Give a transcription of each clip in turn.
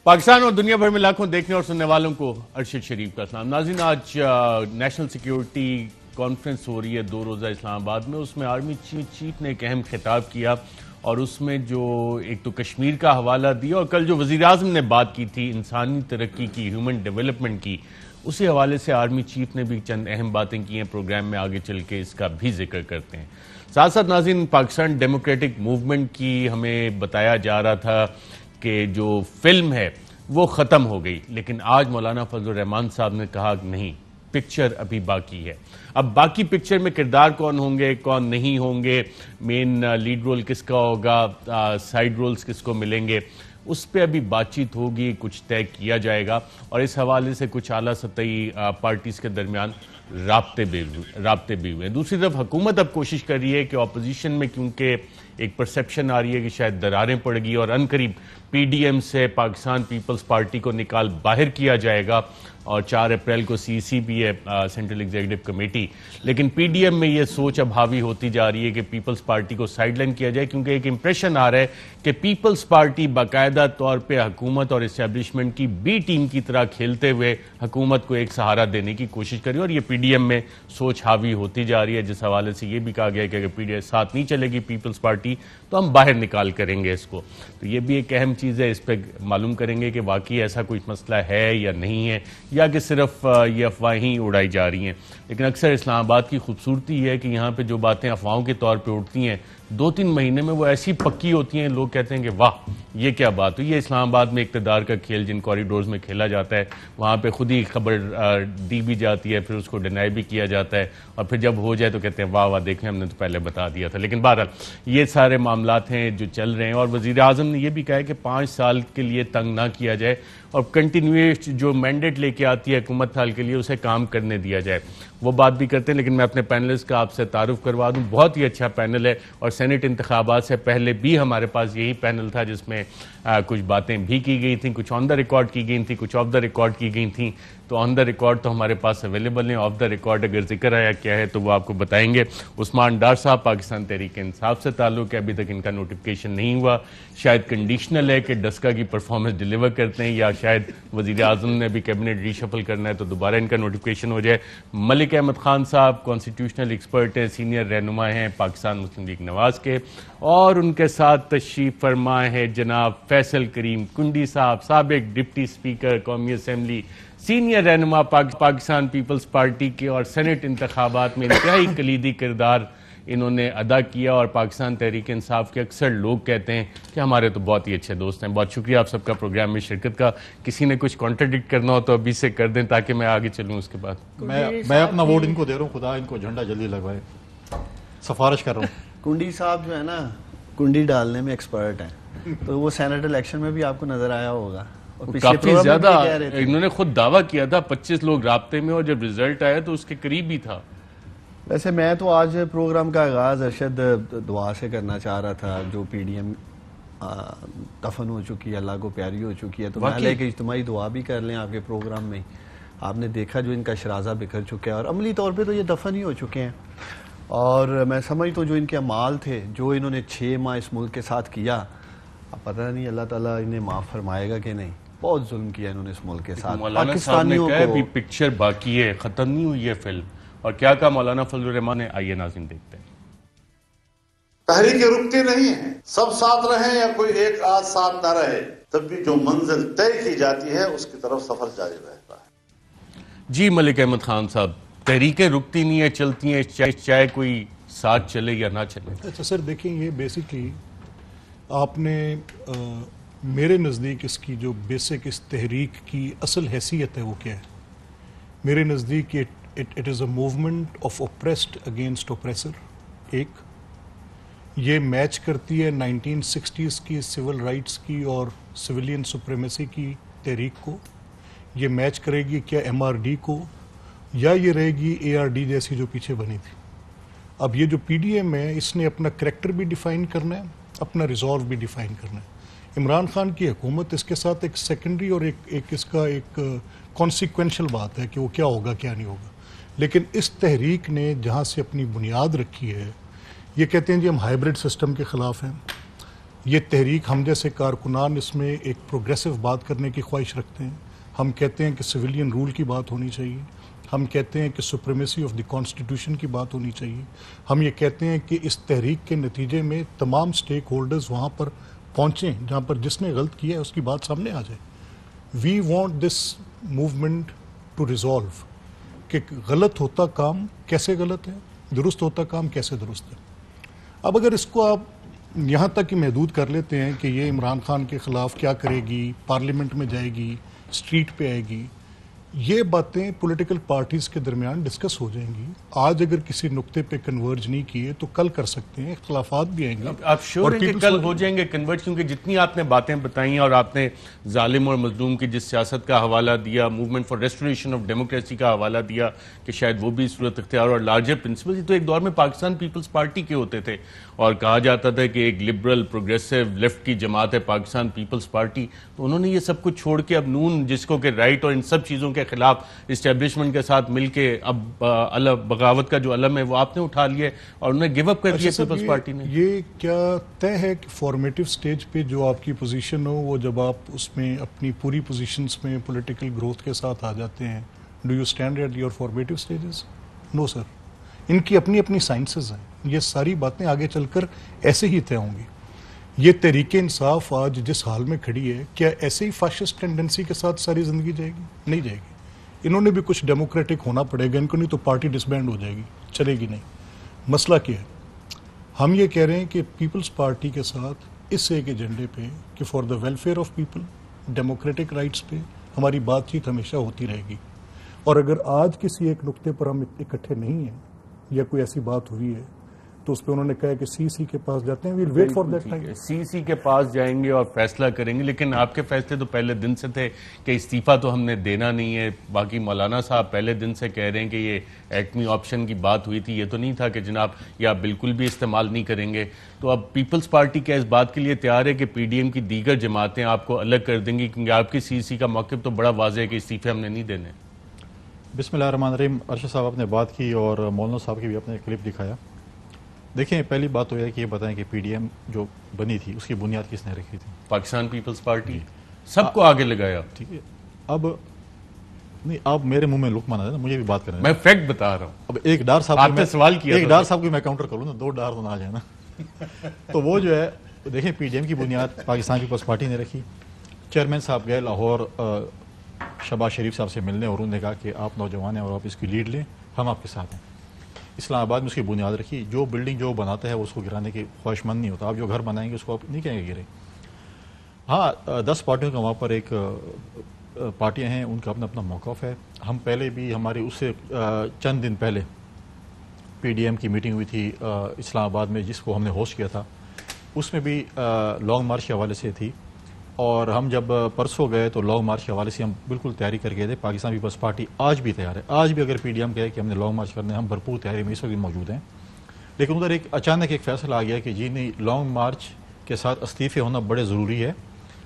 پاکستان اور دنیا بھر میں لاکھوں دیکھنے اور سننے والوں کو ارشد شریف کا سلام۔ ناظرین، آج نیشنل سیکیورٹی کانفرنس ہو رہی ہے 2 روزہ اسلام آباد میں۔ اس میں آرمی چیف نے ایک اہم خطاب کیا اور اس میں جو ایک تو کشمیر کا حوالہ دیا اور کل جو وزیراعظم نے بات کی تھی انسانی ترقی کی، ہیومن ڈیولپمنٹ کی، اسی حوالے سے آرمی چیف نے بھی چند اہم باتیں کی ہیں۔ پروگرام میں آگے چل کے اس کا بھی ذکر کرتے ہیں۔ ساتھ ساتھ ناظرین، پاکستان ڈیموکریٹک موومنٹ کی ہمیں بتایا جا رہا تھا کہ جو فلم ہے وہ ختم ہو گئی، لیکن آج مولانا فضل الرحمان صاحب نے کہا کہ نہیں، پکچر ابھی باقی ہے۔ اب باقی پکچر میں کردار کون ہوں گے، کون نہیں ہوں گے، مین لیڈ رول کس کا ہوگا، سائیڈ رولز کس کو ملیں گے، اس پہ ابھی بات چیت ہوگی، کچھ طے کیا جائے گا اور اس حوالے سے کچھ اعلیٰ سطحی پارٹیز کے درمیان رابطے بھی ہوئے۔ دوسری طرف حکومت اب کوشش کر رہی ہے کہ اپوزیشن میں، کیونکہ ایک پرسیپشن آ رہی ہے کہ شاید دراریں پڑ گئی اور عنقریب پی ڈی ایم سے پاکستان پیپلز پارٹی کو نکال باہر کیا جائے گا اور 4 اپریل کو سی بھی ہے، سینٹرل ایگزیکٹو کمیٹی، لیکن پی ڈی ایم میں یہ سوچ اب حاوی ہوتی جا رہی ہے کہ پیپلز پارٹی کو سائیڈ لائن کیا جائے، کیونکہ ایک امپریشن آ رہا ہے کہ پیپلز پارٹی باقاعدہ طور پہ حکومت اور اسٹیبلشمنٹ کی بی ٹیم کی طرح کھیلتے ہوئے حکومت کو ایک سہارا دینے کی کوشش کری اور یہ پی ڈی ایم میں سوچ حاوی ہوتی جا رہی ہے، جس حوالے سے یہ بھی کہا گیا کہ اگر پی ڈی ایم ساتھ نہیں چلے گی پیپلز پارٹی تو ہم باہر نکال کریں گے اس کو۔ تو یہ بھی ایک اہم چیز ہے، اس پہ معلوم کریں گے کہ واقعی ایسا کوئی مسئلہ ہے یا نہیں ہے، یا کہ صرف یہ افواہیں اڑائی جا رہی ہیں۔ لیکن اکثر اسلام آباد کی خوبصورتی یہ ہے کہ یہاں پہ جو باتیں افواہوں کے طور پہ اٹھتی ہیں 2-3 مہینے میں وہ ایسی پکی ہوتی ہیں، لوگ کہتے ہیں کہ واہ یہ کیا بات ہوئی۔ یہ اسلام آباد میں اقتدار کا کھیل جن کوریڈورز میں کھیلا جاتا ہے، وہاں پہ خود ہی خبر دی بھی جاتی ہے، پھر اس کو ڈینائی بھی کیا جاتا ہے اور پھر جب ہو جائے تو کہتے ہیں واہ واہ دیکھیں ہم نے تو پہلے بتا دیا تھا۔ لیکن بہرحال یہ سارے معاملات ہیں جو چل رہے ہیں اور وزیر اعظم نے یہ بھی کہا ہے کہ 5 سال کے لیے تنگ نہ کیا جائے اور کنٹینیوس جو مینڈیٹ لے کے آتی ہے حکومت حال کے لیے اسے کام کرنے دیا جائے، وہ بات بھی کرتے ہیں۔ لیکن میں اپنے پینلسٹ کا آپ سے تعارف کروا دوں، بہت ہی اچھا پینل ہے اور سینٹ انتخابات سے پہلے بھی ہمارے پاس یہی پینل تھا جس میں کچھ باتیں بھی کی گئی تھیں، کچھ آن دا ریکارڈ کی گئی تھیں، کچھ آف دا ریکارڈ کی گئی تھیں۔ تو آن دا ریکارڈ تو ہمارے پاس اویلیبل ہیں، آف دا ریکارڈ اگر ذکر آیا کیا ہے تو وہ آپ کو بتائیں گے۔ عثمان ڈار صاحب پاکستان تحریک انصاف سے تعلق ہے، ابھی تک ان کا نوٹیفکیشن نہیں ہوا، شاید کنڈیشنل ہے کہ ڈسکا کی پرفارمنس ڈیلیور کرتے ہیں یا شاید وزیر اعظم نے بھی کیبنٹ ری شفل کرنا ہے تو دوبارہ ان کا نوٹیفکیشن ہو جائے۔ ملک احمد خان صاحب کانسٹیٹیوشنل ایکسپرٹ ہیں، سینئر رہنما ہیں پاکستان مسلم لیگ نواز کے، اور ان کے ساتھ تشریف فرما ہے جناب فیصل کریم کنڈی صاحب، سابق ڈپٹی اسپیکر قومی اسمبلی، سینئر رہنما پاکستان پیپلز پارٹی کے اور سینٹ انتخابات میں انتہائی کلیدی کردار انہوں نے ادا کیا اور پاکستان تحریک انصاف کے اکثر لوگ کہتے ہیں کہ ہمارے تو بہت ہی اچھے دوست ہیں۔ بہت شکریہ آپ سب کا پروگرام میں شرکت کا۔ کسی نے کچھ کانٹرڈکٹ کرنا ہو تو ابھی سے کر دیں تاکہ میں آگے چلوں اس کے بعد۔ میں اپنا ووٹ ان کو دے رہا ہوں، خدا ان کو جھنڈا جلدی لگوائے، سفارش کر رہا ہوں۔ کنڈی صاحب جو ہے نا کنڈی ڈالنے میں ایکسپرٹ ہیں، تو وہ سینٹ الیکشن میں بھی آپ کو نظر آیا ہوگا، کافی زیادہ انہوں نے خود دعویٰ کیا تھا 25 لوگ رابطے میں، اور جب رزلٹ آیا تو اس کے قریب ہی تھا۔ ویسے میں تو آج پروگرام کا آغاز ارشد دعا سے کرنا چاہ رہا تھا، جو پی ڈی ایم دفن ہو چکی ہے، اللہ کو پیاری ہو چکی ہے، تو میں لے کے اجتماعی دعا بھی کر لیں آپ کے پروگرام میں۔ آپ نے دیکھا جو ان کا شرازہ بکھر چکا ہے اور عملی طور پہ تو یہ دفن ہی ہو چکے ہیں، اور میں سمجھ تو جو ان کے اعمال تھے جو انہوں نے 6 ماہ اس ملک کے ساتھ کیا، اب پتہ نہیں اللہ تعالیٰ انہیں معاف فرمائے گا کہ نہیں۔ بہت ظلم کیا انہوں نے اس ملک کے ساتھ۔ مولانا صاحب نے کہا بھی پکچر باقی ہے، ختم نہیں ہوئی ہے فلم، اور کیا کہا مولانا فضل الرحمان نے، آئیے ناظرین دیکھتے ہیں۔ تحریکیں رکتی نہیں ہیں، سب ساتھ رہیں یا کوئی ایک آدھ ساتھ نہ رہے، تب بھی جو منزل طے کی جاتی ہے اس کی طرف سفر جاری رہتا ہے۔ جی ملک احمد خان صاحب، تحریکیں رکتی نہیں ہیں، چلتی ہیں، چاہے کوئی ساتھ چلے یا نہ چلے۔ اچھا سر، دیکھیں یہ بیسکلی آپ نے میرے نزدیک اس کی جو بیسک اس تحریک کی اصل حیثیت ہے وہ کیا ہے؟ میرے نزدیک it is a movement of oppressed against oppressor. ایک یہ میچ کرتی ہے 1960s کی سول رائٹس کی اور سویلین سپریمیسی کی تحریک کو، یہ میچ کرے گی کیا ایم آر ڈی کو، یا یہ رہے گی اے آر ڈی جیسی جو پیچھے بنی تھی۔ اب یہ جو پی ڈی ایم ہے اس نے اپنا کریکٹر بھی ڈیفائن کرنا ہے، اپنا ریزولو بھی ڈیفائن کرنا ہے۔ عمران خان کی حکومت اس کے ساتھ ایک سیکنڈری اور ایک اس کا ایک کانسیکوینشل بات ہے کہ وہ کیا ہوگا کیا نہیں ہوگا، لیکن اس تحریک نے جہاں سے اپنی بنیاد رکھی ہے، یہ کہتے ہیں جی ہم ہائیبرڈ سسٹم کے خلاف ہیں، یہ تحریک ہم جیسے کارکنان اس میں ایک پروگریسو بات کرنے کی خواہش رکھتے ہیں. ہم کہتے ہیں کہ سویلین رول کی بات ہونی چاہیے. ہم کہتے ہیں کہ سپریمیسی آف دی کانسٹیٹیوشن کی بات ہونی چاہیے. ہم یہ کہتے ہیں کہ اس تحریک کے نتیجے میں تمام سٹیک ہولڈرز وہاں پر پہنچیں جہاں پر جس نے غلط کیا ہے اس کی بات سامنے آ جائے. We want this movement to resolve کہ غلط ہوتا کام کیسے غلط ہے, درست ہوتا کام کیسے درست ہے. اب اگر اس کو آپ یہاں تک کہ محدود کر لیتے ہیں کہ یہ عمران خان کے خلاف کیا کرے گی, پارلیمنٹ میں جائے گی, اسٹریٹ پہ آئے گی, یہ باتیں پولیٹیکل پارٹیز کے درمیان ڈسکس ہو جائیں گی. آج اگر کسی نقطے پہ کنورج نہیں کیے تو کل کر سکتے ہیں, اختلافات بھی آئیں گے. آپ شیور ہیں کہ کل ہو جائیں گے کنورج؟ کیونکہ جتنی آپ نے باتیں بتائیں اور آپ نے ظالم اور مظلوم کی جس سیاست کا حوالہ دیا, movement for restoration of democracy کا حوالہ دیا کہ شاید وہ بھی صورت اختیار اور لارجر پرنسپل, تو ایک دور میں پاکستان پیپلز پارٹی کے ہوتے تھے اور کہا جاتا تھا کہ ایک لبرل پروگریسو لیفٹ کی جماعت ہے پاکستان پیپلز پارٹی. تو انہوں نے یہ سب کچھ چھوڑ کے اب نون جس کو کہ رائٹ اور ان سب چیزوں کے خلاف اسٹیبلشمنٹ کے ساتھ مل کے اب بغاوت کا جو علم ہے وہ آپ نے اٹھا لیا اور انہیں گیو اپ کر دیا پیپلز پارٹی نے. یہ کیا طے ہے کہ فارمیٹو سٹیج پہ جو آپ کی پوزیشن ہو وہ جب آپ اس میں اپنی پوری پوزیشنز میں پولیٹیکل گروتھ کے ساتھ آ جاتے ہیں, do you stand at your formative stages? No sir, ان کی اپنی اپنی سائنسز ہیں. یہ ساری باتیں آگے چل کر ایسے ہی طے ہوں گی. یہ تحریک انصاف آج جس حال میں کھڑی ہے, کیا ایسے ہی فاشسٹ ٹینڈنسی کے ساتھ ساری زندگی جائے گی؟ نہیں جائے گی. انہوں نے بھی کچھ ڈیموکریٹک ہونا پڑے گا, ان کو نہیں تو پارٹی ڈسبینڈ ہو جائے گی, چلے گی نہیں. مسئلہ کیا ہے؟ ہم یہ کہہ رہے ہیں کہ پیپلز پارٹی کے ساتھ اس ایک ایجنڈے پہ کہ for the welfare of people, democratic rights پہ ہماری بات چیت ہمیشہ ہوتی رہے گی. اور اگر آج کسی ایک نقطے پر ہم اکٹھے نہیں ہیں یا کوئی ایسی بات ہوئی ہے تو اس پہ انہوں نے کہا کہ سی سی کے پاس جاتے ہیں, we'll wait for that time. C C کے پاس جائیں گے اور فیصلہ کریں گے, لیکن آپ کے فیصلے تو پہلے دن سے تھے کہ استعفیٰ تو ہم نے دینا نہیں ہے. باقی مولانا صاحب پہلے دن سے کہہ رہے ہیں کہ یہ ایٹمی آپشن کی بات ہوئی تھی, یہ تو نہیں تھا کہ جناب یہ آپ بالکل بھی استعمال نہیں کریں گے. تو اب پیپلز پارٹی کیا اس بات کے لیے تیار ہے کہ پی ڈی ایم کی دیگر جماعتیں آپ کو الگ کر دیں گی, کیونکہ آپ کی سی سی کا موقف تو بڑا واضح ہے کہ استعفے ہم نے نہیں دینے؟ بسم اللہ الرحمن الرحیم. ارشد صاحب آپ نے بات کی اور مولانا صاحب کی بھی اپنے کلپ دکھایا. دیکھیں پہلی بات تو یہ ہے کہ یہ بتائیں کہ پی ڈی ایم جو بنی تھی اس کی بنیاد کس نے رکھی تھی؟ Pakistan Peoples party. سب کو آگے لگایا. ٹھیک ہے, اب نہیں آپ میرے منہ میں لقمہ نہ دیں, مجھے بھی بات کریں. میں فیکٹ بتا رہا ہوں. اب ایک ڈار صاحب آپ نے سوال کیا, ایک ڈار صاحب کو میں کاؤنٹر کروں نا, دو ڈار تو نہ آ جائے نا. تو وہ جو ہے دیکھیں پی ڈی ایم کی بنیاد پاکستان پیپلز پارٹی نے رکھی. چیئرمین صاحب گئے لاہور شہباز شریف صاحب سے ملنے اور انہوں نے کہا کہ آپ نوجوان ہیں اور آپ اس کی لیڈ لیں, ہم آپ کے ساتھ ہیں. اسلام آباد میں اس کی بنیاد رکھی. جو بلڈنگ جو بناتا ہے وہ اس کو گرانے کی خواہش مند نہیں ہوتا. آپ جو گھر بنائیں گے اس کو آپ نہیں کہیں گے گرے. ہاں 10 پارٹیوں کا وہاں پر ایک پارٹیاں ہیں, ان کا اپنا اپنا موقف ہے. ہم پہلے بھی ہماری اس سے چند دن پہلے پی ڈی ایم کی میٹنگ ہوئی تھی اسلام آباد میں جس کو ہم نے ہوسٹ کیا تھا, اس میں بھی لانگ مارچ کے حوالے سے تھی. اور ہم جب پرسوں گئے تو لانگ مارچ کے حوالے سے ہم بالکل تیاری کر گئے تھے. پاکستان پیپلز پارٹی آج بھی تیار ہے. آج بھی اگر پی ڈی ایم کہے کہ ہم نے لانگ مارچ کرنے ہم بھرپور تیاری میں اس وقت موجود ہیں. لیکن ادھر ایک اچانک ایک فیصلہ آ گیا کہ جی نہیں, لانگ مارچ کے ساتھ استعفے ہونا بڑے ضروری ہے.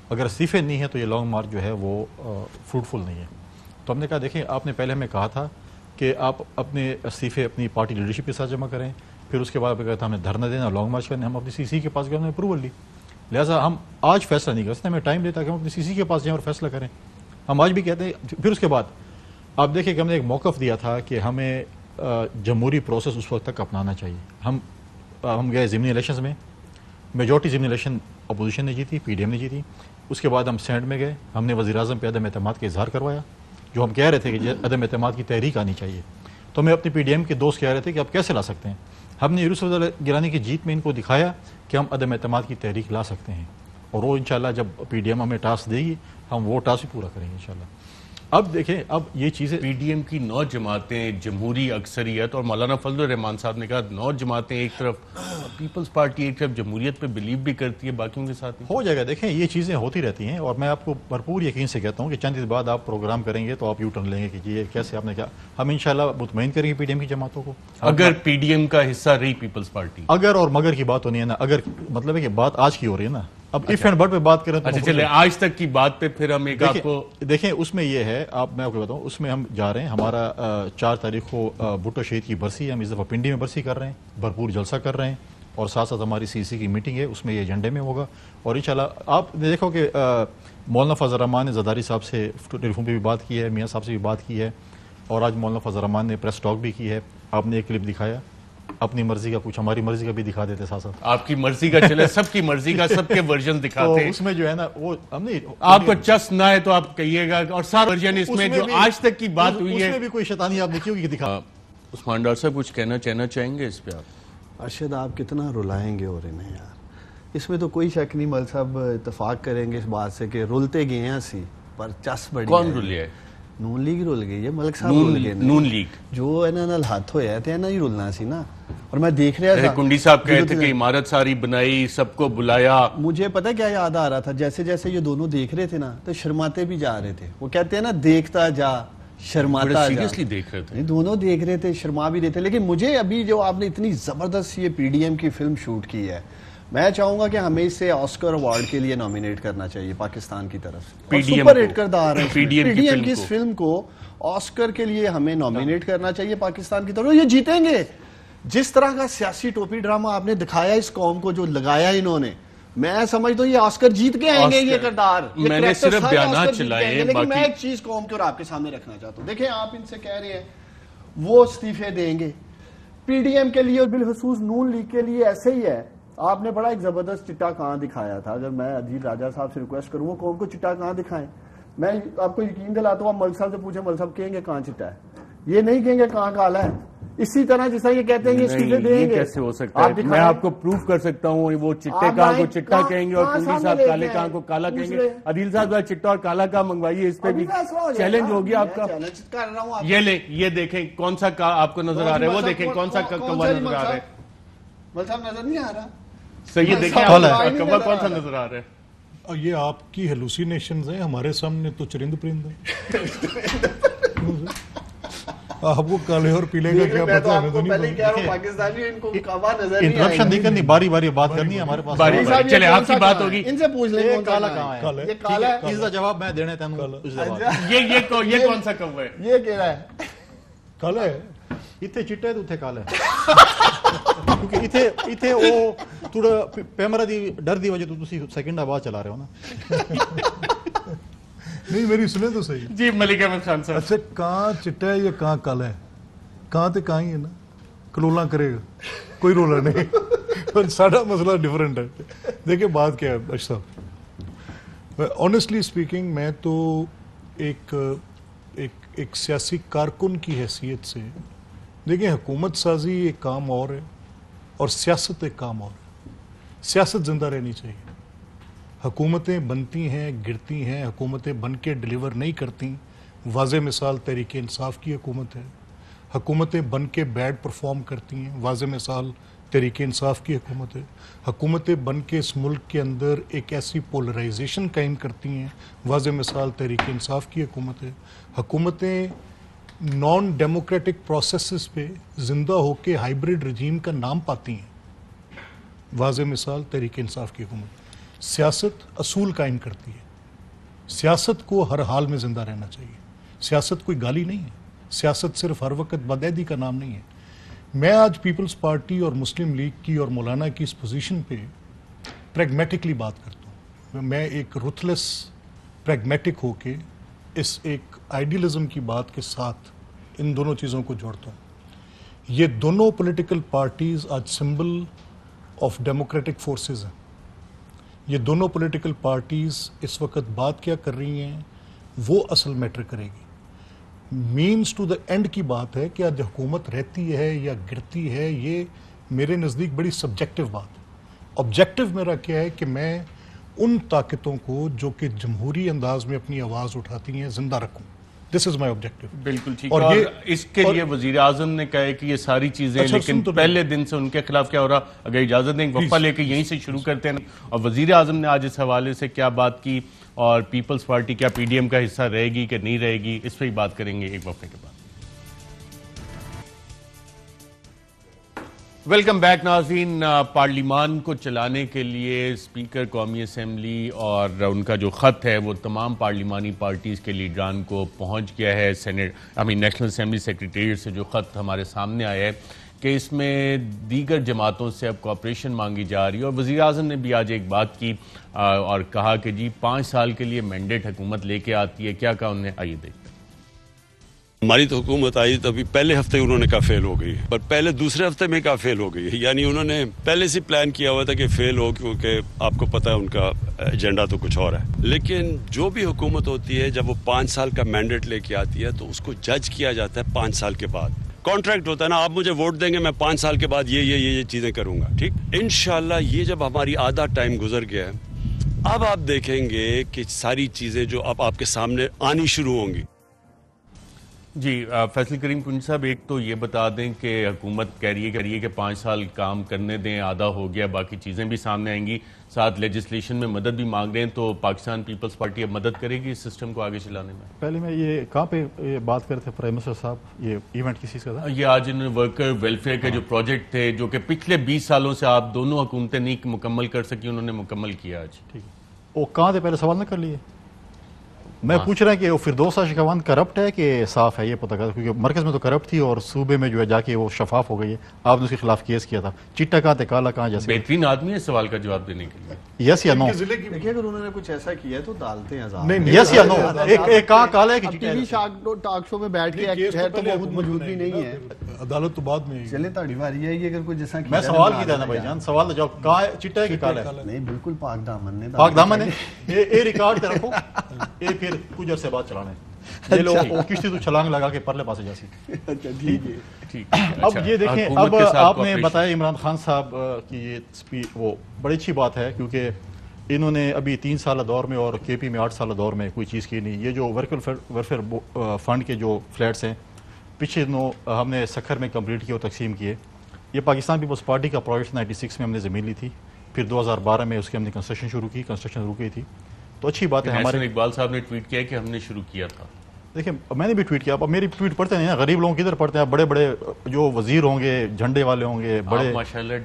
اگر استعفے نہیں ہے تو یہ لانگ مارچ جو ہے وہ فروٹفل نہیں ہے. تو ہم نے کہا دیکھیں آپ نے پہلے ہمیں کہا تھا کہ آپ اپنے استعفے اپنی پارٹی لیڈرشپ کے ساتھ جمع کریں, پھر اس کے بعد کہا تھا ہمیں دھرنا دینا, لانگ مارچ کرنے. ہم اپنی سی سی کے پاس گئے, ہم نے اپروول لی. لہٰذا ہم آج فیصلہ نہیں کر سکتے, ہمیں ٹائم دیتا کہ ہم اپنی سی سی کے پاس جائیں اور فیصلہ کریں. ہم آج بھی کہتے ہیں. پھر اس کے بعد آپ دیکھیں کہ ہم نے ایک موقف دیا تھا کہ ہمیں جمہوری پروسیس اس وقت تک اپنانا چاہیے. ہم گئے ضمنی الیکشنز میں, میجورٹی ضمنی الیکشن اپوزیشن نے جیتی, پی ڈی ایم نے جیتی. اس کے بعد ہم سینٹ میں گئے, ہم نے وزیر اعظم پہ عدم اعتماد کا اظہار کروایا, جو ہم کہہ رہے تھے کہ عدم اعتماد کی تحریک آنی چاہیے. تو ہمیں اپنی پی ڈی ایم کے دوست کہہ رہے تھے کہ آپ کیسے لا سکتے ہیں. ہم نے یوسف گیلانی کی جیت میں ان کو دکھایا کہ ہم عدم اعتماد کی تحریک لا سکتے ہیں, اور وہ انشاءاللہ جب پی ڈی ایم ہمیں ٹاسک دے گی ہم وہ ٹاسک بھی پورا کریں گے انشاءاللہ. اب دیکھیں اب یہ چیزیں پی ڈی ایم کی 9 جماعتیں, جمہوری اکثریت, اور مولانا فضل الرحمان صاحب نے کہا 9 جماعتیں ایک طرف, پیپلز پارٹی ایک طرف جمہوریت پہ بلیو بھی کرتی ہے, باقیوں کے ساتھ ہو جائے گا. دیکھیں یہ چیزیں ہوتی رہتی ہیں, اور میں آپ کو بھرپور یقین سے کہتا ہوں کہ چند دن بعد آپ پروگرام کریں گے تو آپ یو ٹرن لیں گے کہ یہ کیسے آپ نے کیا. ہم انشاءاللہ مطمئن کریں گے پی ڈی ایم کی جماعتوں کو. اگر پی ڈی ایم کا حصہ رہی پیپلز پارٹی, اگر اور مگر کی بات تو نہیں ہے نا, اگر مطلب ہے کہ بات آج کی ہو رہی ہے نا. اب ایف اینڈ بٹ پہ بات کریں تو چلے آج تک کی بات پہ پھر ہم ایک آپ کو دیکھیں. اس میں یہ ہے, میں آپ کو بتاؤں, اس میں ہم جا رہے ہیں, ہمارا 4 تاریخ کو بھٹو شہید کی برسی ہے, ہم اس دفعہ پنڈی میں برسی کر رہے ہیں, بھرپور جلسہ کر رہے ہیں. اور ساتھ ساتھ ہماری سی سی کی میٹنگ ہے، اس میں یہ ایجنڈے میں ہوگا. اور انشاءاللہ آپ دیکھو کہ مولانا فضل الرحمان نے زرداری صاحب سے ٹیلی فون پہ بھی بات کی ہے، میاں صاحب سے بھی بات کی ہے، اور آج مولانا فضل الرحمان نے پریس ٹاک بھی کی ہے. آپ نے ایک کلپ دکھایا، اپنی مرضی کا کچھ ہماری مرضی کا بھی دکھا دیتے ساتھ ساتھ. آپ کی مرضی کا چلے، سب کی مرضی کا، سب کے ورژن دکھاتے ہیں. اس میں جو ہے نا وہ ہم نے آپ کو چس نہ ہے تو آپ کہیے گا، اور سارا ورژن اس میں جو آج تک کی بات ہوئی ہے اس میں بھی کوئی شیطانی آپ نے کیوں کی دکھا. عثمان ڈار صاحب کچھ کہنا چاہیں گے اس پہ آپ؟ ارشد آپ کتنا رلائیں گے اور انہیں یار، اس میں تو کوئی شک نہیں. مل صاحب اتفاق کریں گے اس بات سے کہ رلتے گئے ہیں سی پر چس بڑی. کون رلیا ہے؟ نون لیگ رول گئی ہے، ملک صاحب رول گئے. نون لیگ جو ہے نا ہاتھ ہویا ہے نا ہی رولنا سی نا. اور میں دیکھ رہا تھا کنڈی صاحب کہے تھے کہ عمارت ساری بنائی، سب کو بلایا. مجھے پتہ کیا یاد آ رہا تھا، جیسے جیسے یہ دونوں دیکھ رہے تھے نا تو شرماتے بھی جا رہے تھے. وہ کہتے ہیں نا دیکھتا جا شرماتا جا. سیریسلی دیکھ رہے تھے، دونوں دیکھ رہے تھے، شرما بھی رہے تھے. لیکن مجھے ابھی جو آپ نے اتنی زبردست یہ پی ڈی ایم کی فلم شوٹ کی ہے، میں چاہوں گا کہ ہمیں اسے آسکر ایوارڈ کے لیے نامینیٹ کرنا چاہیے پاکستان کی طرف سے. سپر ہٹ کردار ہے پی ڈی ایم کی اس فلم کو آسکر کے لیے ہمیں نامینیٹ کرنا چاہیے پاکستان کی طرف. یہ جیتیں گے. جس طرح کا سیاسی ٹوپی ڈرامہ آپ نے دکھایا اس قوم کو، جو لگایا انہوں نے، میں سمجھتا ہوں یہ آسکر جیت کے آئیں گے. یہ کردار میں نے صرف بیانات چلائے. لیکن میں ایک چیز قوم کے اور آپ کے سامنے رکھنا چاہتا ہوں. دیکھیں آپ ان سے کہہ رہے ہیں وہ استعفے دیں گے پی ڈی ایم کے لیے اور بالخصوص نون لیگ کے لیے. ایسے ہی ہے. آپ نے بڑا ایک زبردست چٹا کہاں دکھایا تھا. اگر میں عزیز راجہ صاحب سے ریکویسٹ کروں وہ قوم کو چٹا کہاں دکھائیں. میں آپ کو یقین دلاتا ہوں، آپ ملک صاحب سے پوچھیں، ملک صاحب کہیں گے کہاں چٹا ہے، یہ نہیں کہیں گے کہاں کالا ہے. اسی طرح جس طرح یہ کہتے ہیں یہ استعفے دیں گے. کیسے ہو سکتا ہے؟ میں آپ کو پروف کر سکتا ہوں. وہ چٹے کہاں کو چٹا کہیں گے اور کنڈی صاحب کالے کہاں کو کالا کہیں گے. عدیل صاحب چٹا اور کالا کا منگوائیے، اس پہ بھی چیلنج ہو گیا آپ کا. یہ لیں، یہ دیکھیں کون سا آپ کو نظر آ رہا ہے، وہ دیکھیں کون سا کوا نظر آ رہا ہے. ملک صاحب نظر نہیں آ رہا. صحیح دیکھیں کوا کون سا نظر آ رہا ہے. یہ آپ کی ہیلوسینیشنز ہیں، ہمارے سامنے تو چرند پرند ہے. آپ کو کالے اور پیلے کا کیا پتہ ہے؟ انٹرپشن نہیں کرنی، باری باری بات کرنی ہے ہمارے پاس. چلے آپ کی بات ہوگی. ان سے پوچھ لیں کالا کہاں ہے، یہ کالا ہے. اس کا جواب میں دینے تھا. یہ کون سا کوا ہے؟ یہ کہہ رہا ہے کالا ہے. اتنے چٹے ہے تو اتنے کالا ہے. کیونکہ اتنے وہ تھوڑا پیمرا دی ڈر دی وجہ تو تسی سیکنڈ آواز چلا رہے ہو نا. نہیں میری سنیں تو صحیح. جی ملک احمد خان صاحب. اچھا کہاں چٹا ہے یا کہاں کالا ہے؟ کہاں تے کہاں ہی ہے نا. کلولا کرے گا کوئی رولا نہیں. پر ساڑھا مسئلہ ڈیفرنٹ ہے. دیکھیں بات کیا ہے اشرف صاحب، آنیسٹلی اسپیکنگ میں تو ایک سیاسی کارکن کی حیثیت سے دیکھیں حکومت سازی ایک کام اور ہے اور سیاست ایک کام اور ہے. سیاست زندہ رہنی چاہیے. حکومتیں بنتی ہیں، گرتی ہیں، حکومتیں بن کے ڈیلیور نہیں کرتی. واضح مثال تحریک انصاف کی حکومت ہے. حکومتیں بن کے بیڈ پرفارم کرتی ہیں، واضح مثال تحریک انصاف کی حکومت ہے. حکومتیں بن کے اس ملک کے اندر ایک ایسی پولرائزیشن قائم کرتی ہیں، واضح مثال تحریک انصاف کی حکومت ہے. حکومتیں نان ڈیموکریٹک پروسیسز پہ زندہ ہو کے ہائیبریڈ رجیم کا نام پاتی ہیں، واضح مثال تحریک انصاف کی حکومت. سیاست اصول قائم کرتی ہے. سیاست کو ہر حال میں زندہ رہنا چاہیے. سیاست کوئی گالی نہیں ہے. سیاست صرف ہر وقت بدعیدی کا نام نہیں ہے. میں آج پیپلز پارٹی اور مسلم لیگ کی اور مولانا کی اس پوزیشن پہ پریگمیٹکلی بات کرتا ہوں. میں ایک رتھلیس پریگمیٹک ہو کے اس ایک آئیڈیلزم کی بات کے ساتھ ان دونوں چیزوں کو جوڑتا ہوں. یہ دونوں پولیٹیکل پارٹیز آج سمبل آف ڈیموکریٹک فورسز ہیں. یہ دونوں پولیٹیکل پارٹیز اس وقت بات کیا کر رہی ہیں وہ اصل میٹر کرے گی. مینز ٹو دا اینڈ کی بات ہے کہ آج حکومت رہتی ہے یا گرتی ہے، یہ میرے نزدیک بڑی سبجیکٹو بات ہے. آبجیکٹو میرا کیا ہے کہ میں ان طاقتوں کو جو کہ جمہوری انداز میں اپنی آواز اٹھاتی ہیں زندہ رکھوں. دس از مائی آبجیکٹو. بالکل ٹھیک. اور اس کے لیے وزیر اعظم نے کہا ہے کہ یہ ساری چیزیں، لیکن پہلے دن سے ان کے خلاف کیا ہو رہا، اگر اجازت دیں وقفہ لے کے یہیں سے شروع کرتے ہیں. اور وزیر اعظم نے آج اس حوالے سے کیا بات کی اور پیپلز پارٹی کیا پی ڈی ایم کا حصہ رہے گی کہ نہیں رہے گی، اس پہ ہی بات کریں گے ایک وقفے کے بعد. ویلکم بیک ناظرین. پارلیمان کو چلانے کے لیے اسپیکر قومی اسمبلی اور ان کا جو خط ہے وہ تمام پارلیمانی پارٹیز کے لیڈران کو پہنچ گیا ہے. نیشنل اسمبلی سیکریٹریٹ سے جو خط ہمارے سامنے آیا ہے کہ اس میں دیگر جماعتوں سے اب کوآپریشن مانگی جا رہی ہے، اور وزیر اعظم نے بھی آج ایک بات کی اور کہا کہ جی 5 سال کے لیے مینڈیٹ حکومت لے کے آتی ہے. کیا کہا انہوں نے، آئیے دیکھتے ہیں. ہماری تو حکومت آئی تو ابھی پہلے ہفتے انہوں نے کہا فیل ہو گئی ہے، پر پہلے دوسرے ہفتے میں کہا فیل ہو گئی ہے. یعنی انہوں نے پہلے سے پلان کیا ہوا تھا کہ فیل ہو، کیونکہ آپ کو پتہ ہے ان کا ایجنڈا تو کچھ اور ہے. لیکن جو بھی حکومت ہوتی ہے جب وہ 5 سال کا مینڈیٹ لے کے آتی ہے تو اس کو جج کیا جاتا ہے 5 سال کے بعد. کانٹریکٹ ہوتا ہے نا، آپ مجھے ووٹ دیں گے، میں 5 سال کے بعد یہ چیزیں کروں گا، ٹھیک. انشاءاللہ یہ جب ہماری آدھا ٹائم گزر گیا ہے، اب آپ دیکھیں گے کہ ساری چیزیں جو اب آپ کے سامنے آنی شروع ہوں گی. جی فیصل کریم کنجی صاحب، ایک تو یہ بتا دیں کہ حکومت کہہ رہی ہے کہ 5 سال کام کرنے دیں، آدھا ہو گیا، باقی چیزیں بھی سامنے آئیں گی، ساتھ لیجسلیشن میں مدد بھی مانگ رہے ہیں. تو پاکستان پیپلز پارٹی اب مدد کرے گی اس سسٹم کو آگے چلانے میں؟ پہلے میں یہ کہاں پہ بات کرتے تھے پرائم منسٹر صاحب، یہ ایونٹ کس چیز کا تھا؟ یہ آج انہوں نے ورکر ویلفیئر کے جو پروجیکٹ تھے جو کہ پچھلے 20 سالوں سے آپ دونوں حکومتیں نہیں مکمل کر سکی، انہوں نے مکمل کیا آج. ٹھیک ہے، وہ کہاں تھے پہلے سوال نہ کر لیے. میں پوچھ رہا ہوں کہ وہ فردوس اشکوان کرپٹ ہے کہ صاف ہے، یہ پتہ کرتا، کیونکہ مرکز میں تو کرپٹ تھی اور صوبے میں جو ہے جا کے وہ شفاف ہو گئی ہے. آپ نے اس کے خلاف کیس کیا تھا، چٹا کہاں تھے، کالا کہاں، جیسے بہترین آدمی ہے سوال کا جواب دینے کے لیے. یس یا نو؟ دیکھیے اگر انہوں نے کچھ ایسا کیا ہے تو ڈالتے ہیں عذاب. یس یا نو؟ ایک کہاں کالا ہے کہ ٹی وی ٹاک شو میں بیٹھ کے ہے تو وہ موجود بھی نہیں ہے، عدالت تو بعد میں. چلے تاڑی باری ہے یہ، اگر کوئی جیسا میں سوال کی تھا نا بھائی جان، سوال جواب کہاں ہے، چٹا ہے کہ کالا ہے؟ نہیں بالکل پاک دامن نے، پاک دامن ہے. یہ ریکارڈ کر رکھو، یہ پھر کچھ عرصے بعد چلانا ہے. یہ لوگ وہ کشتی تو چھلانگ لگا کے پرلے پاسے جاسی. اب یہ دیکھیں، اب آپ نے بتایا عمران خان صاحب کی یہ وہ بڑی اچھی بات ہے، کیونکہ انہوں نے ابھی 3 سالہ دور میں اور کے پی میں 8 سالہ دور میں کوئی چیز کی نہیں. یہ جو ورکر ویلفیئر فنڈ کے جو فلیٹس ہیں پچھلے دنوں ہم نے سکھر میں کمپلیٹ کیے اور تقسیم کیے. یہ پاکستان پیپلز پارٹی کا پروجیکٹ 96 میں ہم نے زمین لی تھی، پھر 2012 میں اس کی ہم نے کنسٹرکشن شروع کی، کنسٹرکشن رک گئی تھی. تو اچھی بات ہے. ہمارے اقبال صاحب نے ٹویٹ کیا کہ ہم نے شروع کیا تھا. دیکھیں میں نے بھی ٹویٹ کیا، اب میری ٹویٹ پڑھتے نہیں نا، غریب لوگوں کدھر پڑھتے ہیں. بڑے بڑے جو وزیر ہوں گے، جھنڈے والے ہوں گے، بڑے،